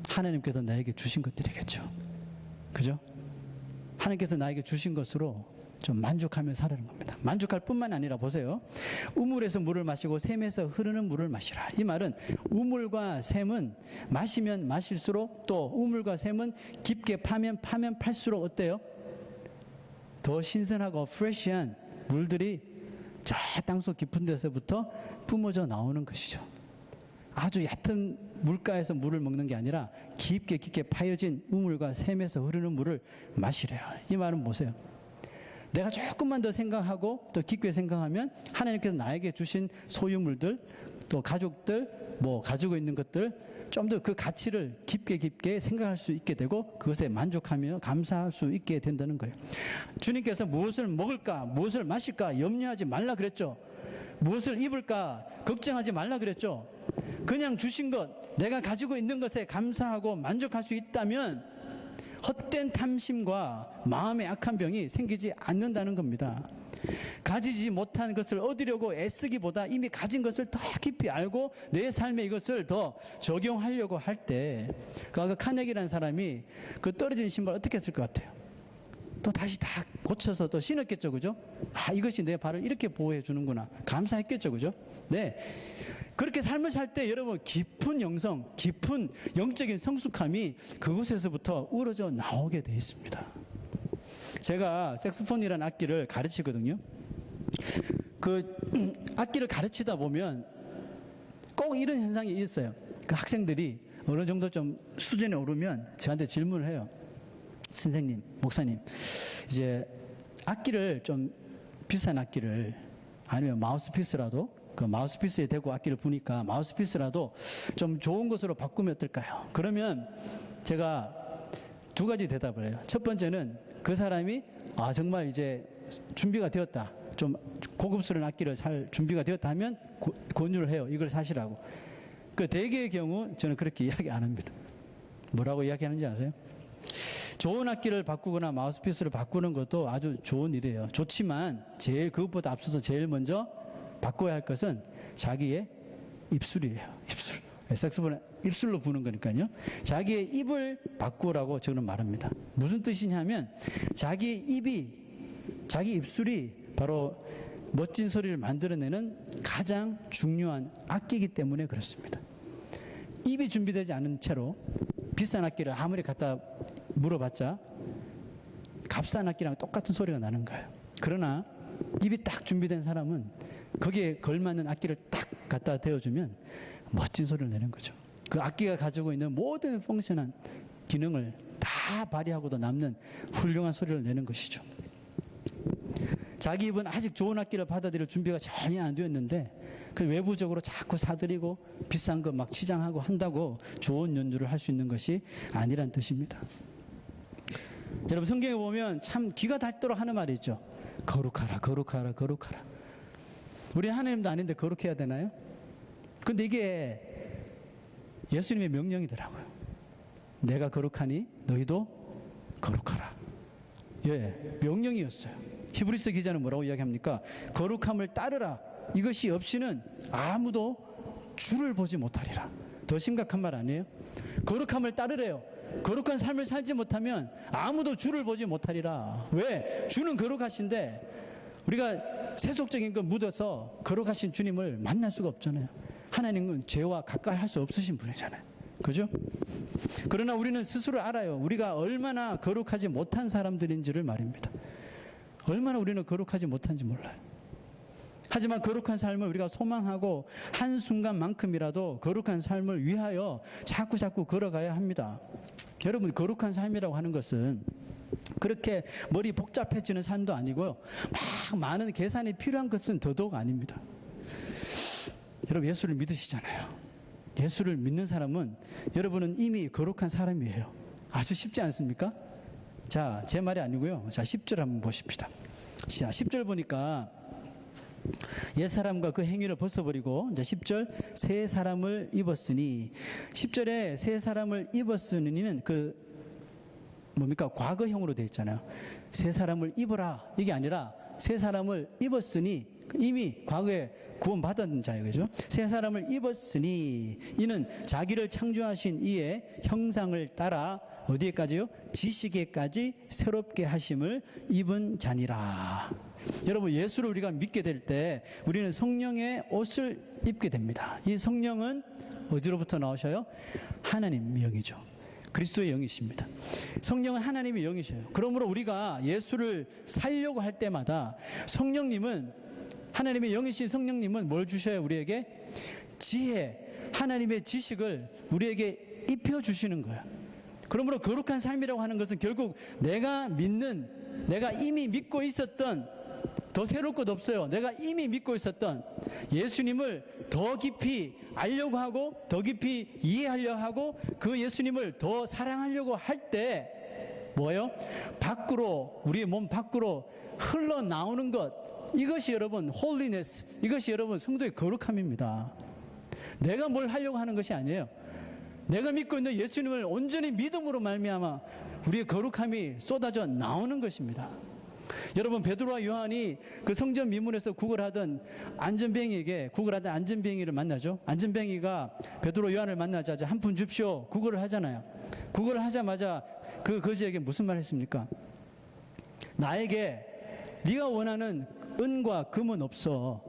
하나님께서 나에게 주신 것들이겠죠. 그죠? 하나님께서 나에게 주신 것으로 좀 만족하며 살아는 겁니다. 만족할 뿐만 아니라 보세요. 우물에서 물을 마시고 샘에서 흐르는 물을 마시라. 이 말은 우물과 샘은 마시면 마실수록, 또 우물과 샘은 깊게 파면 팔수록 어때요? 더 신선하고 프레시한 물들이 저 땅속 깊은 데서부터 뿜어져 나오는 것이죠. 아주 얕은 물가에서 물을 먹는 게 아니라 깊게 파여진 우물과 샘에서 흐르는 물을 마시래요. 이 말은 보세요. 내가 조금만 더 생각하고 또 깊게 생각하면 하나님께서 나에게 주신 소유물들, 또 가족들, 뭐 가지고 있는 것들, 좀 더 그 가치를 깊게 생각할 수 있게 되고 그것에 만족하며 감사할 수 있게 된다는 거예요. 주님께서 무엇을 먹을까, 무엇을 마실까 염려하지 말라 그랬죠. 무엇을 입을까 걱정하지 말라 그랬죠. 그냥 주신 것, 내가 가지고 있는 것에 감사하고 만족할 수 있다면 헛된 탐심과 마음의 악한 병이 생기지 않는다는 겁니다. 가지지 못한 것을 얻으려고 애쓰기보다 이미 가진 것을 더 깊이 알고 내 삶에 이것을 더 적용하려고 할 때, 그 카네기라는 사람이 그 떨어진 신발 어떻게 했을 것 같아요? 또 다시 다 고쳐서 또 신었겠죠, 그죠? 아, 이것이 내 발을 이렇게 보호해 주는구나. 감사했겠죠, 그죠? 네. 그렇게 삶을 살 때 여러분 깊은 영성, 깊은 영적인 성숙함이 그곳에서부터 우러져 나오게 돼 있습니다. 제가 색소폰이라는 악기를 가르치거든요. 그 악기를 가르치다 보면 꼭 이런 현상이 있어요. 그 학생들이 어느 정도 좀 수준에 오르면 저한테 질문을 해요. 선생님, 목사님, 이제 악기를 좀 비싼 악기를, 아니면 마우스피스라도, 그 마우스피스에 대고 악기를 부니까 마우스피스라도 좀 좋은 것으로 바꾸면 어떨까요? 그러면 제가 두 가지 대답을 해요. 첫 번째는 그 사람이 정말 이제 준비가 되었다, 좀 고급스러운 악기를 살 준비가 되었다 하면 권유를 해요. 이걸 사시라고. 그 대개의 경우 저는 그렇게 이야기 안 합니다. 뭐라고 이야기하는지 아세요? 좋은 악기를 바꾸거나 마우스피스를 바꾸는 것도 아주 좋은 일이에요. 좋지만 그것보다 앞서서 제일 먼저 바꿔야 할 것은 자기의 입술이에요. 입술. 색소폰은 입술로 부는 거니까요. 자기의 입을 바꾸라고 저는 말합니다. 무슨 뜻이냐면 자기 입술이 바로 멋진 소리를 만들어내는 가장 중요한 악기이기 때문에 그렇습니다. 입이 준비되지 않은 채로 비싼 악기를 아무리 갖다 물어봤자 값싼 악기랑 똑같은 소리가 나는 거예요. 그러나 입이 딱 준비된 사람은 거기에 걸맞는 악기를 딱 갖다 대어주면 멋진 소리를 내는 거죠. 그 악기가 가지고 있는 모든 펑션한 기능을 다 발휘하고도 남는 훌륭한 소리를 내는 것이죠. 자기 입은 아직 좋은 악기를 받아들일 준비가 전혀 안 되었는데 그 외부적으로 자꾸 사들이고 비싼 거 막 치장하고 한다고 좋은 연주를 할 수 있는 것이 아니란 뜻입니다. 여러분, 성경에 보면 참 귀가 닳도록 하는 말이 있죠. 거룩하라, 거룩하라, 거룩하라. 우리 하나님도 아닌데 거룩해야 되나요? 근데 이게 예수님의 명령이더라고요. 내가 거룩하니 너희도 거룩하라. 예, 명령이었어요. 히브리서 기자는 뭐라고 이야기합니까? 거룩함을 따르라. 이것이 없이는 아무도 주를 보지 못하리라. 더 심각한 말 아니에요? 거룩함을 따르래요. 거룩한 삶을 살지 못하면 아무도 주를 보지 못하리라. 왜? 주는 거룩하신데 우리가 세속적인 거 묻어서 거룩하신 주님을 만날 수가 없잖아요. 하나님은 죄와 가까이 할 수 없으신 분이잖아요. 그죠? 그러나 우리는 스스로 알아요. 우리가 얼마나 거룩하지 못한 사람들인지를 말입니다. 얼마나 우리는 거룩하지 못한지 몰라요. 하지만 거룩한 삶을 우리가 소망하고 한순간만큼이라도 거룩한 삶을 위하여 자꾸 걸어가야 합니다. 여러분, 거룩한 삶이라고 하는 것은 그렇게 머리 복잡해지는 삶도 아니고요. 막 많은 계산이 필요한 것은 더더욱 아닙니다. 여러분, 예수를 믿으시잖아요. 예수를 믿는 사람은 여러분은 이미 거룩한 사람이에요. 아주 쉽지 않습니까? 자, 제 말이 아니고요. 자, 10절 한번 보십시다. 자, 10절 보니까 옛사람과 그 행위를 벗어버리고 이제 10절 새 사람을 입었으니 10절에 새 사람을 입었으니는 그 뭡니까? 과거형으로 되어 있잖아요. 새 사람을 입어라. 이게 아니라 새 사람을 입었으니 이미 과거에 구원받은 자예요. 그죠? 새 사람을 입었으니 이는 자기를 창조하신 이의 형상을 따라 어디에까지요? 지식에까지 새롭게 하심을 입은 자니라. 여러분, 예수를 우리가 믿게 될 때 우리는 성령의 옷을 입게 됩니다. 이 성령은 어디로부터 나오셔요? 하나님의 영이죠. 그리스도의 영이십니다. 성령은 하나님의 영이셔요. 그러므로 우리가 예수를 살려고 할 때마다 성령님은, 하나님의 영이신 성령님은 뭘 주셔요? 우리에게 지혜, 하나님의 지식을 우리에게 입혀주시는 거예요. 그러므로 거룩한 삶이라고 하는 것은 결국 내가 믿는, 내가 이미 믿고 있었던, 더 새로울 것 없어요. 내가 이미 믿고 있었던 예수님을 더 깊이 알려고 하고 더 깊이 이해하려 하고 그 예수님을 더 사랑하려고 할 때 뭐예요? 밖으로, 우리의 몸 밖으로 흘러나오는 것, 이것이 여러분 홀리네스, 이것이 여러분 성도의 거룩함입니다. 내가 뭘 하려고 하는 것이 아니에요. 내가 믿고 있는 예수님을 온전히 믿음으로 말미암아 우리의 거룩함이 쏟아져 나오는 것입니다. 여러분, 베드로와 요한이 그 성전 미문에서 구걸하던 안전뱅이에게, 구걸하던 안전뱅이를 만나죠. 안전뱅이가 베드로 요한을 만나자 한 푼 줍시오 구걸을 하잖아요. 구걸을 하자마자 그 거지에게 무슨 말 했습니까? 나에게 네가 원하는 은과 금은 없어.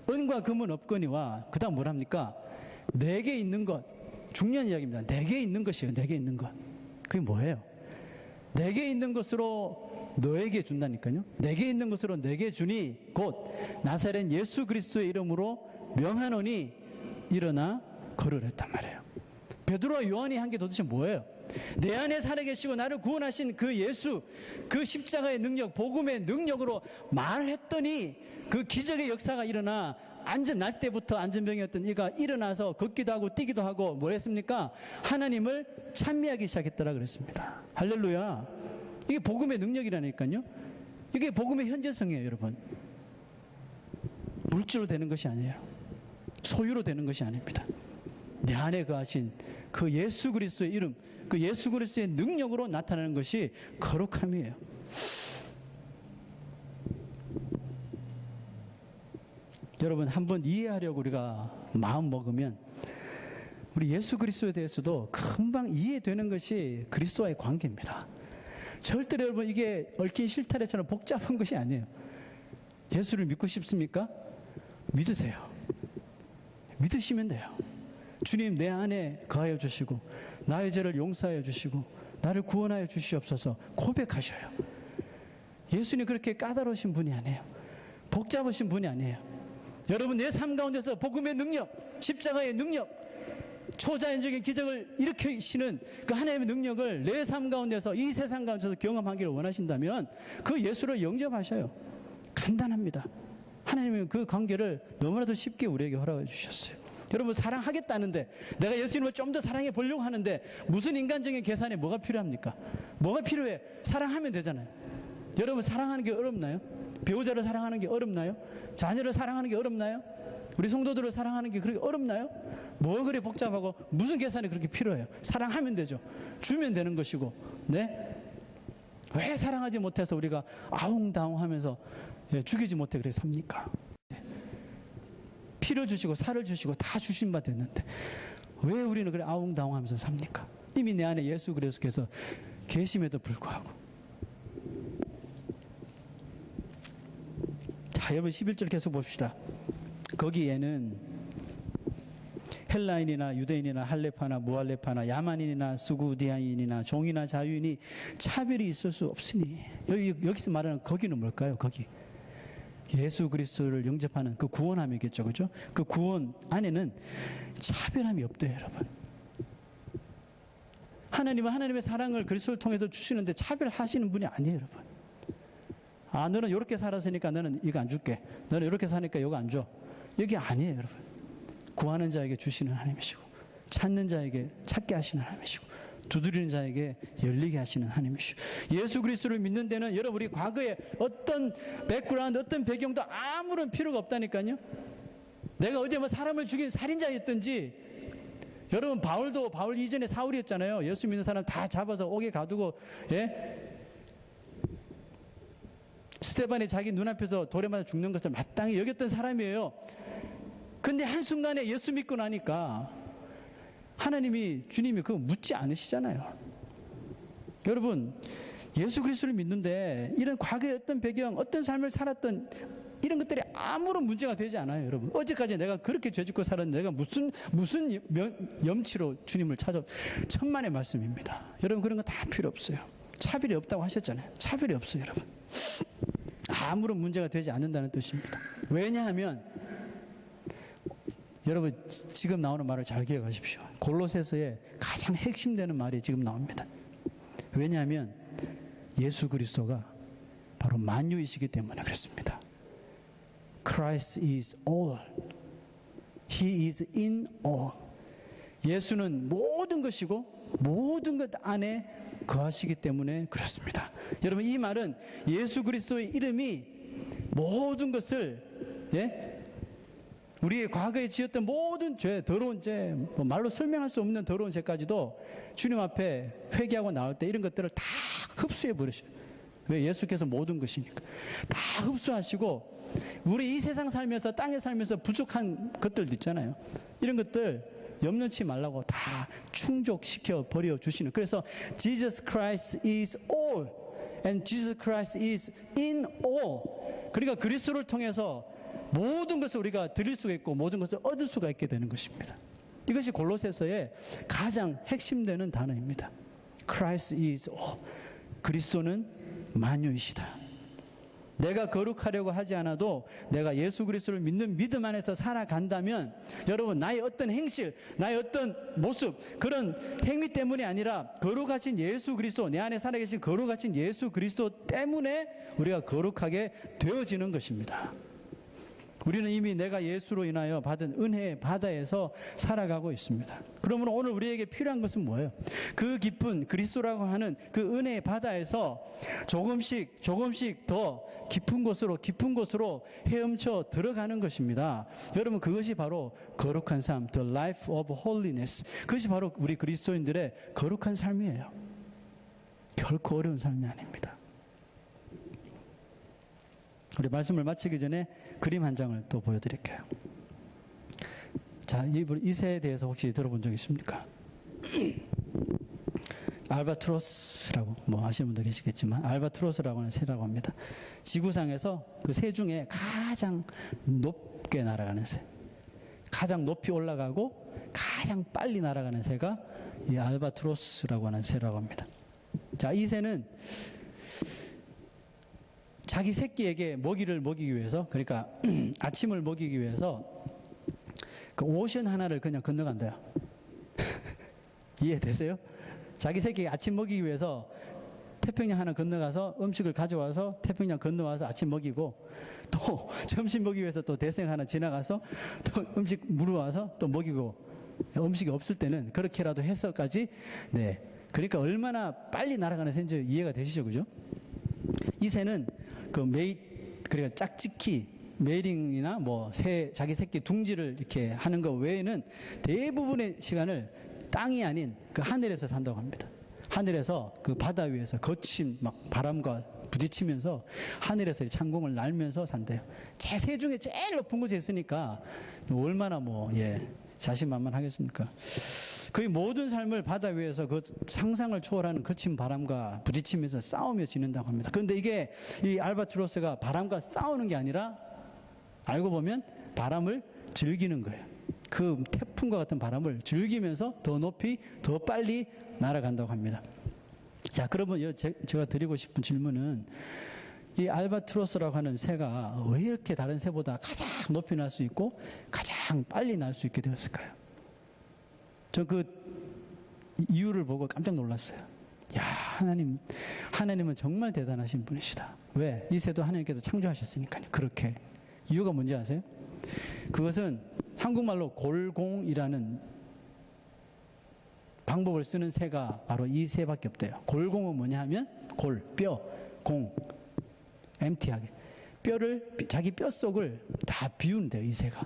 은과 금은 없거니와, 그 다음 뭘 합니까? 내게 있는 것, 중요한 이야기입니다. 내게 있는 것이에요. 내게 있는 것. 그게 뭐예요? 내게 있는 것으로 너에게 준다니까요. 내게 있는 것으로 내게 주니 곧 나사렛 예수 그리스도의 이름으로 명하노니 일어나 걸으랬단 말이에요. 베드로와 요한이 한 게 도대체 뭐예요? 내 안에 살아계시고 나를 구원하신 그 예수, 그 십자가의 능력, 복음의 능력으로 말했더니 그 기적의 역사가 일어나 날 때부터 안전병이었던 이가 일어나서 걷기도 하고 뛰기도 하고 뭘 했습니까? 하나님을 찬미하기 시작했더라 그랬습니다. 할렐루야. 이게 복음의 능력이라니까요. 이게 복음의 현재성이에요, 여러분. 물질로 되는 것이 아니에요. 소유로 되는 것이 아닙니다. 내 안에 거하신 그 예수 그리스도의 이름, 그 예수 그리스도의 능력으로 나타나는 것이 거룩함이에요. 여러분, 한번 이해하려고 우리가 마음 먹으면 우리 예수 그리스도에 대해서도 금방 이해되는 것이 그리스도와의 관계입니다. 절대로 여러분 이게 얽힌 실타래처럼 복잡한 것이 아니에요. 예수를 믿고 싶습니까? 믿으세요. 믿으시면 돼요. 주님, 내 안에 거하여 주시고 나의 죄를 용서하여 주시고 나를 구원하여 주시옵소서 고백하셔요. 예수님 그렇게 까다로우신 분이 아니에요. 복잡하신 분이 아니에요. 여러분, 내 삶 가운데서 복음의 능력, 십자가의 능력, 초자연적인 기적을 일으키시는 그 하나님의 능력을 내 삶 가운데서, 이 세상 가운데서 경험하기를 원하신다면 그 예수를 영접하셔요. 간단합니다. 하나님은 그 관계를 너무나도 쉽게 우리에게 허락해 주셨어요. 여러분, 사랑하겠다는데, 내가 예수님을 좀 더 사랑해 보려고 하는데 무슨 인간적인 계산에 뭐가 필요합니까? 뭐가 필요해? 사랑하면 되잖아요. 여러분, 사랑하는 게 어렵나요? 배우자를 사랑하는 게 어렵나요? 자녀를 사랑하는 게 어렵나요? 우리 성도들을 사랑하는 게 그렇게 어렵나요? 뭐 그리 복잡하고 무슨 계산이 그렇게 필요해요? 사랑하면 되죠. 주면 되는 것이고. 네? 왜 사랑하지 못해서 우리가 아웅다웅하면서 죽이지 못해 그래 삽니까? 피를 주시고 살을 주시고 다 주신 바 됐는데 왜 우리는 그래 아웅다웅하면서 삽니까? 이미 내 안에 예수 그리스도께서 계심에도 불구하고. 자, 여러분 11절 계속 봅시다. 거기에는 헬라인이나 유대인이나 할레파나 무할레파나 야만인이나 스구디아인이나 종이나 자유인이 차별이 있을 수 없으니, 여기서 말하는 거기는 뭘까요? 거기 예수 그리스도를 영접하는 그 구원함이겠죠, 그죠? 그 구원 안에는 차별함이 없대요, 여러분. 하나님은 하나님의 사랑을 그리스도를 통해서 주시는데 차별하시는 분이 아니에요, 여러분. 아, 너는 이렇게 살았으니까 너는 이거 안 줄게. 너는 이렇게 사니까 이거 안 줘. 이게 아니에요, 여러분. 구하는 자에게 주시는 하나님이시고, 찾는 자에게 찾게 하시는 하나님이시고, 두드리는 자에게 열리게 하시는 하나님이시고, 예수 그리스도를 믿는 데는 여러분 우리 과거에 어떤 백그라운드, 어떤 배경도 아무런 필요가 없다니까요. 내가 어제 뭐 사람을 죽인 살인자였든지, 여러분 바울도 바울 이전에 사울이었잖아요. 예수 믿는 사람 다 잡아서 옥에 가두고, 스테반이 자기 눈앞에서 돌에 맞아 죽는 것을 마땅히 여겼던 사람이에요. 근데 한순간에 예수 믿고 나니까 주님이 그거 묻지 않으시잖아요. 여러분, 예수 그리스도를 믿는데 이런 과거의 어떤 배경, 어떤 삶을 살았던 이런 것들이 아무런 문제가 되지 않아요, 여러분. 어제까지 내가 그렇게 죄짓고 살았는데 내가 무슨 염치로 주님을 찾아. 천만의 말씀입니다. 여러분, 그런 거 다 필요 없어요. 차별이 없다고 하셨잖아요. 차별이 없어요, 여러분. 아무런 문제가 되지 않는다는 뜻입니다. 왜냐하면 여러분, 지금 나오는 말을 잘 기억하십시오. 골로새서에 가장 핵심되는 말이 지금 나옵니다. 왜냐하면 예수 그리스도가 바로 만유이시기 때문에 그렇습니다. Christ is all. He is in all. 예수는 모든 것이고 모든 것 안에 거하시기 때문에 그렇습니다. 여러분, 이 말은 예수 그리스도의 이름이 모든 것을, 우리의 과거에 지었던 모든 죄, 더러운 죄, 말로 설명할 수 없는 더러운 죄까지도 주님 앞에 회개하고 나올 때 이런 것들을 다 흡수해 버리셔요. 왜? 예수께서 모든 것이니까. 다 흡수하시고, 우리 이 세상 살면서, 땅에 살면서 부족한 것들도 있잖아요. 이런 것들 염려치 말라고 다 충족시켜 버려 주시는. 그래서 Jesus Christ is all and Jesus Christ is in all. 그러니까 그리스도를 통해서 모든 것을 우리가 드릴 수가 있고 모든 것을 얻을 수가 있게 되는 것입니다. 이것이 골로새서의 가장 핵심되는 단어입니다. Christ is all. 그리스도는 만유이시다. 내가 거룩하려고 하지 않아도 내가 예수 그리스도를 믿는 믿음 안에서 살아간다면, 여러분, 나의 어떤 행실, 나의 어떤 모습, 그런 행위 때문이 아니라 거룩하신 예수 그리스도, 내 안에 살아계신 거룩하신 예수 그리스도 때문에 우리가 거룩하게 되어지는 것입니다. 우리는 이미 내가 예수로 인하여 받은 은혜의 바다에서 살아가고 있습니다. 그러면 오늘 우리에게 필요한 것은 뭐예요? 그 깊은 그리스도라고 하는 그 은혜의 바다에서 조금씩 더 깊은 곳으로 헤엄쳐 들어가는 것입니다. 여러분, 그것이 바로 거룩한 삶, the life of holiness. 그것이 바로 우리 그리스도인들의 거룩한 삶이에요. 결코 어려운 삶이 아닙니다. 우리 말씀을 마치기 전에 그림 한 장을 또 보여드릴게요. 자, 이 새에 대해서 혹시 들어본 적 있습니까? 알바트로스라고 아시는 분도 계시겠지만, 알바트로스라고 하는 새라고 합니다. 지구상에서 그 새 중에 가장 높게 날아가는 새, 가장 높이 올라가고 가장 빨리 날아가는 새가 이 알바트로스라고 하는 새라고 합니다. 자, 이 새는 자기 새끼에게 먹이를 먹이기 위해서, 그러니까 아침을 먹이기 위해서 그 오션 하나를 그냥 건너간대요. 이해되세요? 자기 새끼에게 아침 먹이기 위해서 태평양 하나 건너가서 음식을 가져와서 태평양 건너와서 아침 먹이고, 또 점심 먹이기 위해서 또 대생 하나 지나가서 또 음식 물어와서 또 먹이고, 음식이 없을 때는 그렇게라도 해서까지. 그러니까 얼마나 빨리 날아가는 새인지 이해가 되시죠, 그죠? 이 새는 그러니까 짝짓기, 메이링이나 자기 새끼 둥지를 이렇게 하는 것 외에는 대부분의 시간을 땅이 아닌 그 하늘에서 산다고 합니다. 하늘에서 그 바다 위에서 거친 막 바람과 부딪히면서 하늘에서 이 창공을 날면서 산대요. 새 중에 제일 높은 곳에 있으니까 얼마나 자신만만하겠습니까? 거의 모든 삶을 바다 위에서 그 상상을 초월하는 거친 바람과 부딪히면서 싸우며 지낸다고 합니다. 그런데 이게 이 알바트로스가 바람과 싸우는 게 아니라 알고 보면 바람을 즐기는 거예요. 그 태풍과 같은 바람을 즐기면서 더 높이 더 빨리 날아간다고 합니다. 자, 그러면 제가 드리고 싶은 질문은 이 알바트로스라고 하는 새가 왜 이렇게 다른 새보다 가장 높이 날 수 있고 가장 빨리 날 수 있게 되었을까요? 저 그 이유를 보고 깜짝 놀랐어요. 야, 하나님은 정말 대단하신 분이시다. 왜? 이 새도 하나님께서 창조하셨으니까요. 그렇게. 이유가 뭔지 아세요? 그것은 한국말로 골공이라는 방법을 쓰는 새가 바로 이 새밖에 없대요. 골공은 뭐냐 하면 골, 뼈, 공, empty하게. 자기 뼛속을 다 비운대요, 이 새가.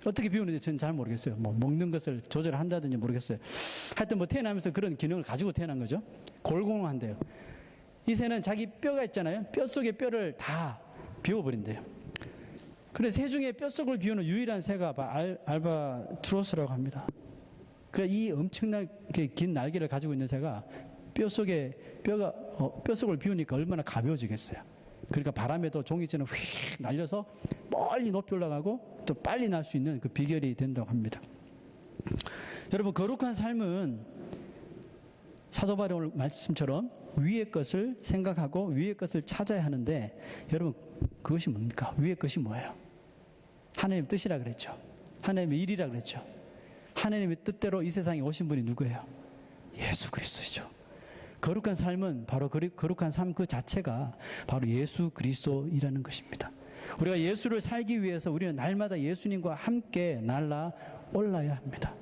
어떻게 비우는지 저는 잘 모르겠어요. 뭐 먹는 것을 조절한다든지 모르겠어요. 하여튼 뭐 태어나면서 그런 기능을 가지고 태어난 거죠. 골공을 한대요. 이 새는 자기 뼈가 있잖아요. 뼛속의 뼈를 다 비워버린대요. 그래서 새 중에 뼛속을 비우는 유일한 새가 알바트로스라고 합니다. 이 엄청나게 긴 날개를 가지고 있는 새가 뼛속을 비우니까 얼마나 가벼워지겠어요. 그러니까 바람에도 종이처럼 휙 날려서 멀리 높이 올라가고 또 빨리 날 수 있는 그 비결이 된다고 합니다. 여러분, 거룩한 삶은 사도 바울의 오늘 말씀처럼 위의 것을 생각하고 위의 것을 찾아야 하는데, 여러분, 그것이 뭡니까? 위의 것이 뭐예요? 하나님 뜻이라 그랬죠. 하나님의 일이라 그랬죠. 하나님의 뜻대로 이 세상에 오신 분이 누구예요? 예수 그리스도이죠. 거룩한 삶은 바로 거룩한 삶 그 자체가 바로 예수 그리스도이라는 것입니다. 우리가 예수를 살기 위해서 우리는 날마다 예수님과 함께 날아 올라야 합니다.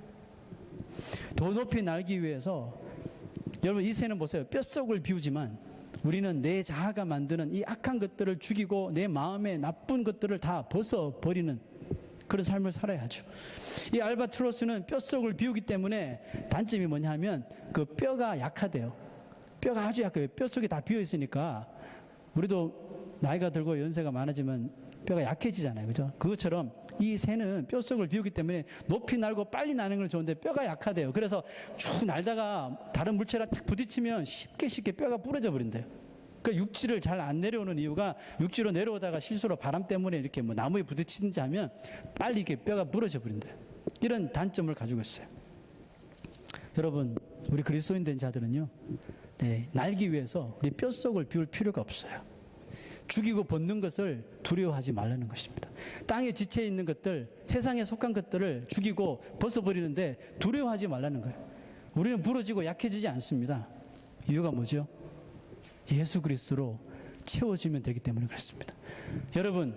더 높이 날기 위해서, 여러분, 이 새는 보세요. 뼛속을 비우지만 우리는 내 자아가 만드는 이 악한 것들을 죽이고 내 마음의 나쁜 것들을 다 벗어버리는 그런 삶을 살아야죠. 이 알바트로스는 뼛속을 비우기 때문에 단점이 뭐냐 하면 그 뼈가 약하대요. 뼈가 아주 약해요. 뼛속이 다 비어있으니까 우리도 나이가 들고 연세가 많아지면 뼈가 약해지잖아요. 그죠? 그것처럼 이 새는 뼛속을 비우기 때문에 높이 날고 빨리 나는 건 좋은데 뼈가 약하대요. 그래서 쭉 날다가 다른 물체랑 딱 부딪히면 쉽게 뼈가 부러져 버린대요. 그러니까 육지를 잘 안 내려오는 이유가, 육지로 내려오다가 실수로 바람 때문에 이렇게 뭐 나무에 부딪히는지 하면 빨리 이렇게 뼈가 부러져 버린대요. 이런 단점을 가지고 있어요. 여러분, 우리 그리스도인 된 자들은요, 날기 위해서 우리 뼛속을 비울 필요가 없어요. 죽이고 벗는 것을 두려워하지 말라는 것입니다. 땅에 지체 있는 것들, 세상에 속한 것들을 죽이고 벗어버리는데 두려워하지 말라는 거예요. 우리는 부러지고 약해지지 않습니다. 이유가 뭐죠? 예수 그리스도로 채워지면 되기 때문에 그렇습니다. 여러분,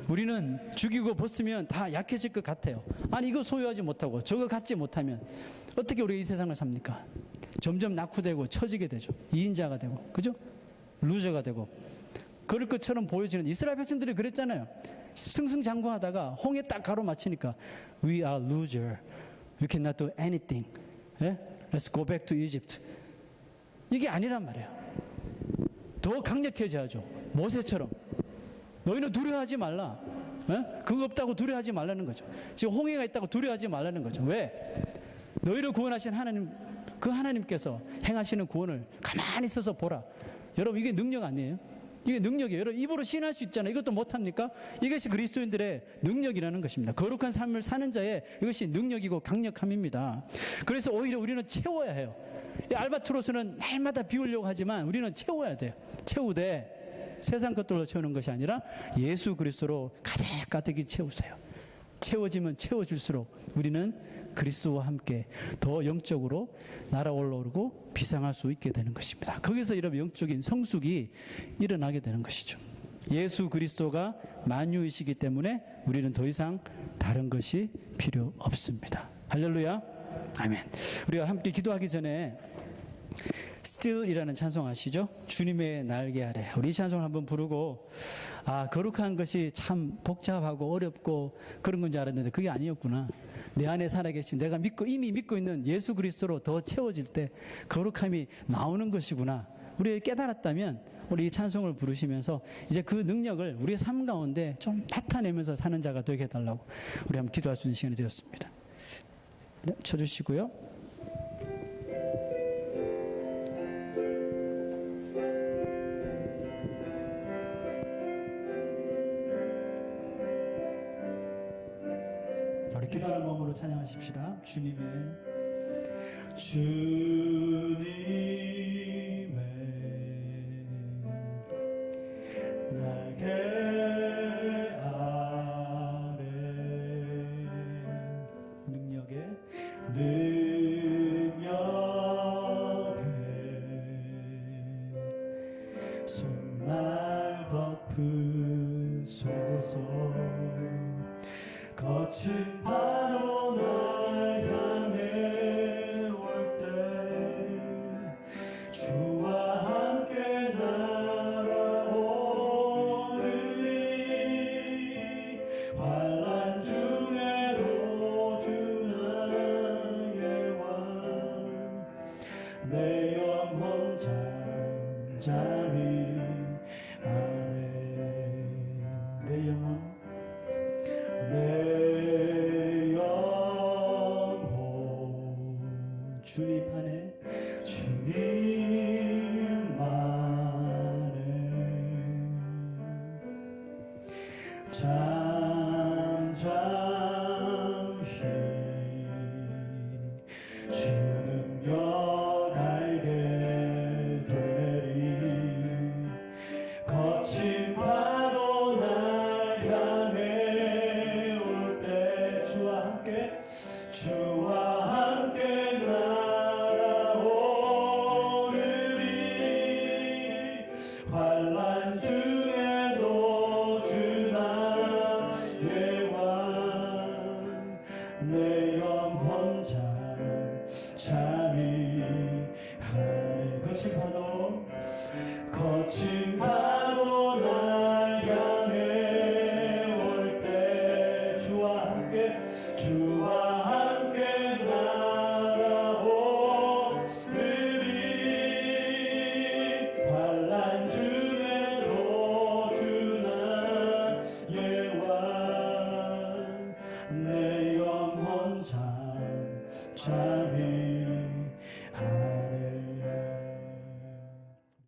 우리는 죽이고 벗으면 다 약해질 것 같아요. 아니, 이거 소유하지 못하고 저거 갖지 못하면 어떻게 우리가 이 세상을 삽니까? 점점 낙후되고 처지게 되죠. 이인자가 되고, 그죠? 루저가 되고. 그럴 것처럼 보여지는, 이스라엘 백성들이 그랬잖아요. 승승장구하다가 홍해 딱 가로막히니까 We are loser. We cannot do anything. Let's go back to Egypt. 이게 아니란 말이에요. 더 강력해져야죠. 모세처럼. 너희는 두려워하지 말라. 그거 없다고 두려워하지 말라는 거죠. 지금 홍해가 있다고 두려워하지 말라는 거죠. 왜? 너희를 구원하신 하나님, 그 하나님께서 행하시는 구원을 가만히 있어서 보라. 여러분, 이게 능력 아니에요? 이게 능력이에요. 여러분, 입으로 시인할 수 있잖아요. 이것도 못합니까? 이것이 그리스도인들의 능력이라는 것입니다. 거룩한 삶을 사는 자의 이것이 능력이고 강력함입니다. 그래서 오히려 우리는 채워야 해요. 이 알바트로스는 날마다 비우려고 하지만 우리는 채워야 돼요. 채우되 세상 것들로 채우는 것이 아니라 예수 그리스도로 가득가득히 채우세요. 채워지면 채워질수록 우리는 그리스도와 함께 더 영적으로 날아올라오고 비상할 수 있게 되는 것입니다. 거기서 이런 영적인 성숙이 일어나게 되는 것이죠. 예수 그리스도가 만유이시기 때문에 우리는 더 이상 다른 것이 필요 없습니다. 할렐루야. 아멘. 우리가 함께 기도하기 전에 Still이라는 찬송 아시죠? 주님의 날개 아래. 우리 이 찬송을 한번 부르고, 거룩한 것이 참 복잡하고 어렵고 그런 건 줄 알았는데 그게 아니었구나. 내 안에 살아계신 내가 이미 믿고 있는 예수 그리스도로 더 채워질 때 거룩함이 나오는 것이구나. 우리 깨달았다면 우리 이 찬송을 부르시면서 이제 그 능력을 우리의 삶 가운데 좀 나타내면서 사는 자가 되게 해달라고 우리 한번 기도할 수 있는 시간이 되었습니다. 네, 쳐주시고요. 우리 기도하는 마음으로 찬양하십시다. 주님의 날개 아래 능력에 손날 덮으소서. 거친 바로 날 향해 올 때 주와 함께 날아오르리. 환난 중에도 주 나의 왕 내 영혼 잠잠히 안에 내 영혼 주님 안에 주님 안에 잠잠히 주 능력 알게 되리. 거친 파도 날 향해 올 때 주와 함께 날아오르리. 환난 중에도 주 나의 왕 내 영혼 잠잠히 하네. 거친 파도 날 향해 올 때 주와 함께 날아오르리. 환난 중에도 주 나의 왕 내 영혼 잠잠히 하네.